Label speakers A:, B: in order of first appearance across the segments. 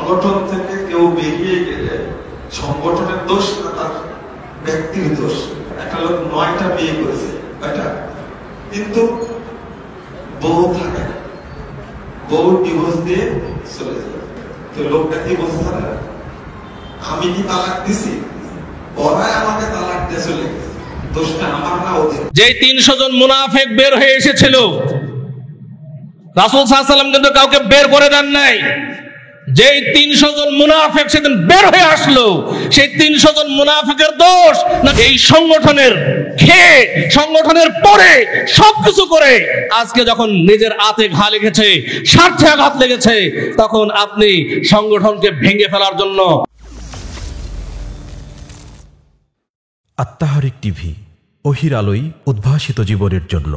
A: সংগঠন থেকে কেউ বেরিয়ে গেলে সংগঠনের দোষ না তার ব্যক্তির দোষ। একটা লোক 9টা বিয়ে করেছে, কিন্তু বউ থাকে, বউ ডিভোর্স দিয়ে চলে যায়। তো লোকটা কি বলছে, আমি কি তালাক দিছি, ওরাই আমাকে তালাক দিয়ে চলে গেছে, দোষটা আমার না ওদের।
B: যে 300 জন মুনাফিক বের হয়ে এসেছিল, রাসূল সাল্লাল্লাহু আলাইহি ওয়াসাল্লাম কিন্তু কাউকে বের করে দেন নাই। যেই 300 জন মুনাফিক সেদিন বের হয়ে আসলো, সেই 300 জন মুনাফিকের দোষ না এই সংগঠনের খেয়ে, সংগঠনের পরে সবকিছু করে আজকে যখন নিজের আতে ঘা লেগেছে, স্বার্থে আঘাত লেগেছে, তখন আপনি সংগঠনকে ভেঙে ফেলার জন্য।
C: আত্মাহারিক টিভি, ওহির আলোয় উদ্ভাসিত জীবনের জন্য।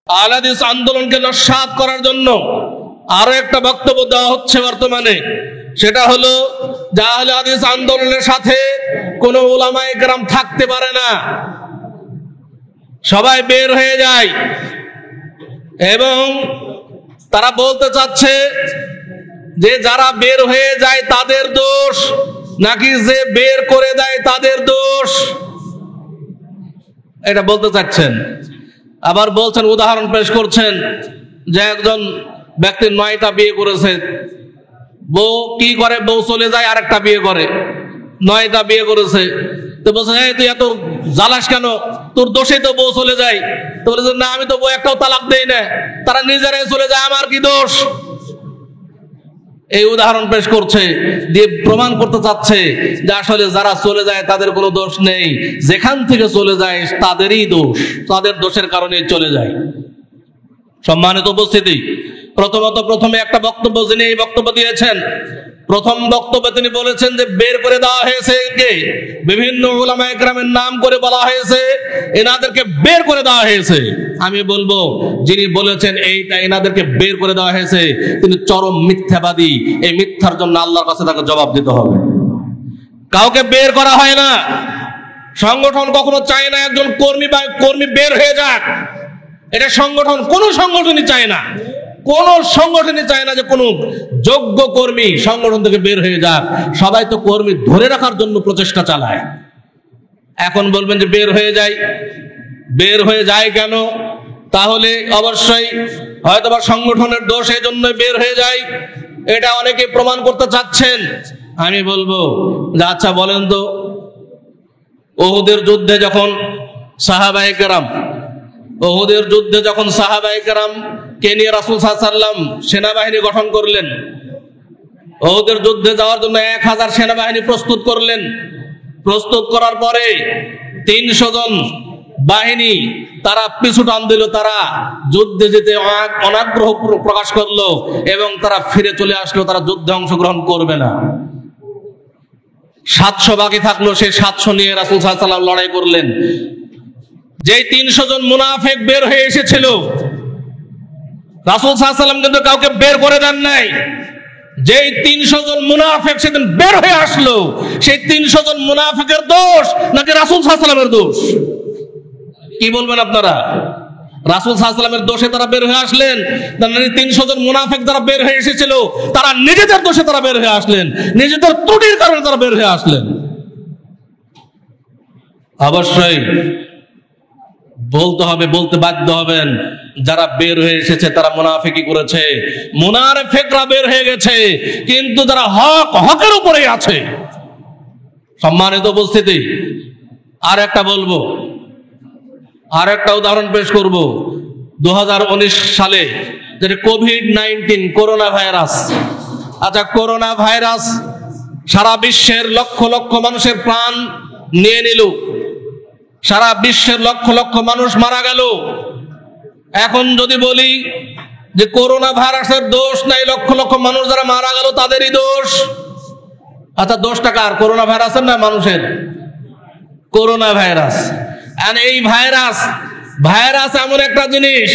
B: আহলে হাদিস আন্দোলনকে নস্যাৎ করার জন্য আরো একটা বক্তব্য দেওয়া হচ্ছে বর্তমানে। সেটা হলো যে আহলে হাদিস আন্দোলনের সাথে কোন উলামায়ে কেরাম থাকতে পারে না, সবাই বের হয়ে যায়। এবং তারা বলতে চাচ্ছে যে যারা বের হয়ে যায় তাদের দোষ, নাকি যে বের করে দেয় তাদের দোষ, এটা বলতে চাচ্ছেন। আবার বলছেন, উদাহরণ পেশ করছেন যে একজন ব্যক্তি 9টা বিয়ে করেছে, বউ কি করে, বউ চলে যায় আরেকটা বিয়ে করে, 9টা বিয়ে করেছে। তো বলছে, তুই এত জ্বালাস কেন, তোর দোষেই তো বউ চলে যায়। তো বলেছে, না আমি তো বউ একটাও তালাক দেই না, তারা নিজেরাই চলে যায়, আমার কি দোষ। এই উদাহরণ পেশ করছে, দিয়ে প্রমাণ করতে চাচ্ছে যে আসলে যারা চলে যায় তাদের কোনো দোষ নেই, যেখান থেকে চলে যায় তাদেরই দোষ, তাদের দোষের কারণে চলে যায়। সম্মানিত উপস্থিতি, প্রথমে একটা বক্তব্য যিনি এই বক্তব্য দিয়েছেন, প্রথম বক্তব্যে তিনি বলেছেন যে বের করে দেওয়া হয়েছে কে, বিভিন্ন উলামায়ে কেরামের নাম করে বলা হয়েছে, এনাদেরকে বের করে দেওয়া হয়েছে। আমি বলবো যিনি বলেছেন এইটা এনাদেরকে বের করে দেওয়া হয়েছে, তিনি চরম মিথ্যাবাদী। এই মিথ্যার জন্য আল্লাহর কাছে তাকে জবাব দিতে হবে। কাউকে বের করা হয় না, সংগঠন কখনো চায় না একজন কর্মী বের হয়ে যাক। এটা সংগঠন, কোন সংগঠনই চায় না, কোন সংগঠনই চায় না যে কোন যোগ্য কর্মী সংগঠন থেকে বের হয়ে যাক। সবাই তো কর্মী ধরে রাখার জন্য প্রচেষ্টা চালায়। এখন বলবেন যে বের হয়ে যায় কেন, তাহলে অবশ্যই হয়তোবা সংগঠনের দোষ, এই জন্য বের হয়ে যায়, এটা অনেকে প্রমাণ করতে চাচ্ছেন। আমি বলবো যে আচ্ছা বলেন তো, উহুদের যুদ্ধে যখন সাহাবায়ে কেরাম কে নিয়ে রাসূল সাল্লাল্লাহু আলাইহি ওয়াসাল্লাম সেনাবাহিনী গঠন করলেন, উহুদের যুদ্ধে যাওয়ার জন্য 1000 সেনাবাহিনী প্রস্তুত করলেন। প্রস্তুত করার পরে 300 জন বাহিনী তারা পিছু টান দিল, তারা যুদ্ধে যেতে অনাগ্রহ প্রকাশ করলো এবং তারা ফিরে চলে আসলো, তারা যুদ্ধে অংশগ্রহণ করবে না। 700 বাকি থাকলো, সেই 700 নিয়ে রাসূল সাল্লাল্লাহু আলাইহি ওয়াসাল্লাম লড়াই করলেন। যেই 300 জন মুনাফিক বের হয়ে এসেছিল, রাসূল সাল্লাল্লাহু আলাইহি ওয়াসাল্লাম কিন্তু কাউকে বের করে দেন নাই। যেই 300 জন মুনাফিক সেদিন বের হয়ে আসলো, সেই 300 জন মুনাফিকের দোষ নাকি রাসূল সাল্লাল্লাহু আলাইহি ওয়াসাল্লামের দোষ? কি বলবেন আপনারা? রাসূল সাল্লাল্লাহু আলাইহি ওয়াসাল্লামের দোষে তারা বের হয়ে আসলেন, না 300 জন মুনাফিক যারা বের হয়ে এসেছিল তারা নিজেদের দোষে তারা বের হয়ে আসলেন, নিজেদের ত্রুটির কারণে তারা বের হয়ে আসলেন? অবশ্যই বলতে বাধ্য হবেন, যারা বের হয়ে এসেছে তারা মুনাফিকি করেছে, মুনাফিকরা বের হয়ে গেছে, কিন্তু যারা হকের উপরে আছে। সম্মানিত উপস্থিতি, আর একটা উদাহরণ পেশ করব। 2019 সালে যে কোভিড-19 করোনা ভাইরাস, আচ্ছা করোনা ভাইরাস সারা বিশ্বের লক্ষ লক্ষ মানুষের প্রাণ নিয়ে নিল, সারা বিশ্বের লক্ষ লক্ষ মানুষ মারা গেল। এখন যদি বলি যে করোনা ভাইরাসের দোষ নাই, লক্ষ লক্ষ মানুষ যারা মারা গেল তাদেরই দোষ, আচ্ছা দোষটা কার, করোনা ভাইরাসের না মানুষের? Corona virus. আর এই ভাইরাস এমন একটা জিনিস,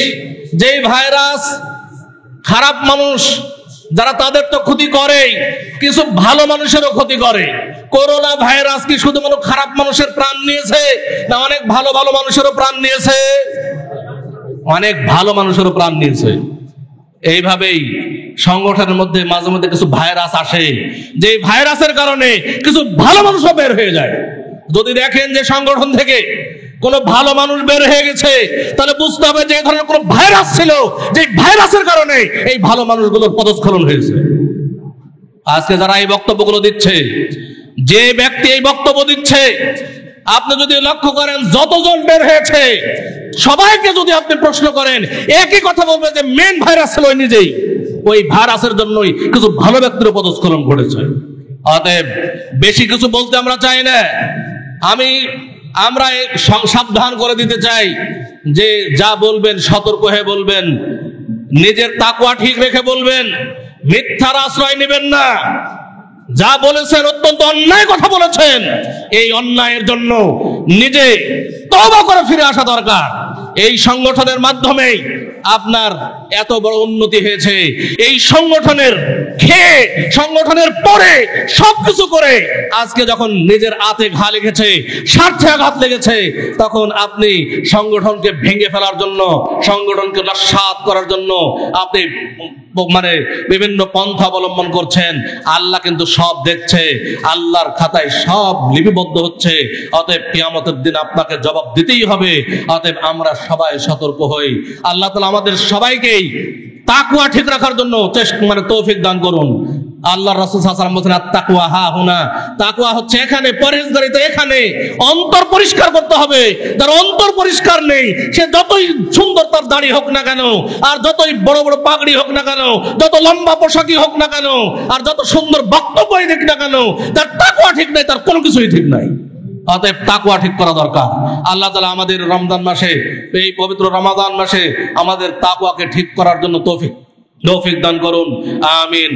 B: যেই ভাইরাস খারাপ মানুষ যারা তাদের তো ক্ষতি করে, কিছু ভালো মানুষেরও ক্ষতি করে। করোনা ভাইরাস কি শুধুমাত্র খারাপ মানুষের প্রাণ নিয়েছে, না অনেক ভালো ভালো মানুষেরও প্রাণ নিয়েছে? অনেক ভালো মানুষেরও প্রাণ নিয়েছে। এইভাবেই সংগঠনের মধ্যে মাঝে মধ্যে কিছু ভাইরাস আসে, যে ভাইরাসের কারণে কিছু ভালো মানুষও বের হয়ে যায়। যদি দেখেন যে সংগঠন থেকে কোনো ভালো মানুষ বের হয়ে গেছে, তাহলে বুঝতে হবে যে এই ধরনের কোনো ভাইরাস ছিল, যে ভাইরাসের কারণে এই ভালো মানুষগুলোর পদস্খলন হয়েছে। আজকে যারা এই বক্তব্যগুলো দিচ্ছে, যে ব্যক্তি এই বক্তব্য দিচ্ছে, আপনি যদি লক্ষ্য করেন যতজন বের হয়েছে সবাইকে যদি আপনি প্রশ্ন করেন, একই কথা বলবে যে মেন ভাইরাস ছিল ওই নিজেই। ওই ভাইরাসের জন্যই কিছু ভালো ব্যক্তির পদস্খলন ঘটেছে। অতএব বেশি কিছু বলতে আমরা চাই না। আমরা সাবধান করে দিতে চাই যে যা বলবেন সতর্ক হয়ে বলবেন, নিজের তাকওয়া ঠিক রেখে বলবেন, মিথ্যার আশ্রয় নেবেন না। যা বলেছেন অত্যন্ত অন্যায় কথা বলেছেন, এই অন্যায়ের জন্য নিজে তওবা করে ফিরে আসা দরকার। এই সংগঠনের মাধ্যমেই আপনার এত বড় উন্নতি হয়েছে। এই সংগঠনের খেয়ে, সংগঠনের পরে সবকিছু করে আজকে যখন নিজের হাতে ঘা লেগেছে, স্বার্থে আঘাত লেগেছে, তখন আপনি সংগঠনকে ভেঙে ফেলার জন্য, সংগঠনকে নস্যাৎ করার জন্য আপনি বিভিন্ন পন্থা অবলম্বন করছেন। আল্লাহ কিন্তু সব দেখছে, আল্লাহর খাতায় সব লিপিবদ্ধ হচ্ছে। অতএব কিয়ামতের দিন আপনাকে জবাব দিতেই হবে। অতএব আমরা সবাই সতর্ক হই। আল্লাহ তাআলা আমাদের সবাইকেই তাকওয়া ঠিক রাখার জন্য তৌফিক দান করুন। আল্লাহ রাসূল সাল্লাল্লাহু আলাইহি ওয়াসাল্লাম বলেছেন, আত-তাকওয়া হা হুনা, তাকওয়া হচ্ছে এখানে, পরহেজগারিতা এখানে। অন্তর পরিষ্কার করতে হবে। যার অন্তর পরিষ্কার নেই, সে যতই সুন্দর তার দাড়ি হোক না কেন, আর যতই বড় বড় পাগড়ি হোক না কেন, যত লম্বা পোশাকই হোক না কেন, আর যত সুন্দর বক্তব্যই দিক না কেন, তার তাকওয়া ঠিক নাই, তার কোনো কিছুই ঠিক নাই। অতএব তাকওয়া ঠিক করা দরকার। আল্লাহ তাআলা আমাদের রমজান মাসে, এই পবিত্র রমাদান মাসে আমাদের তাকওয়াকে ঠিক করার জন্য তৌফিক দান করুন। আমিন।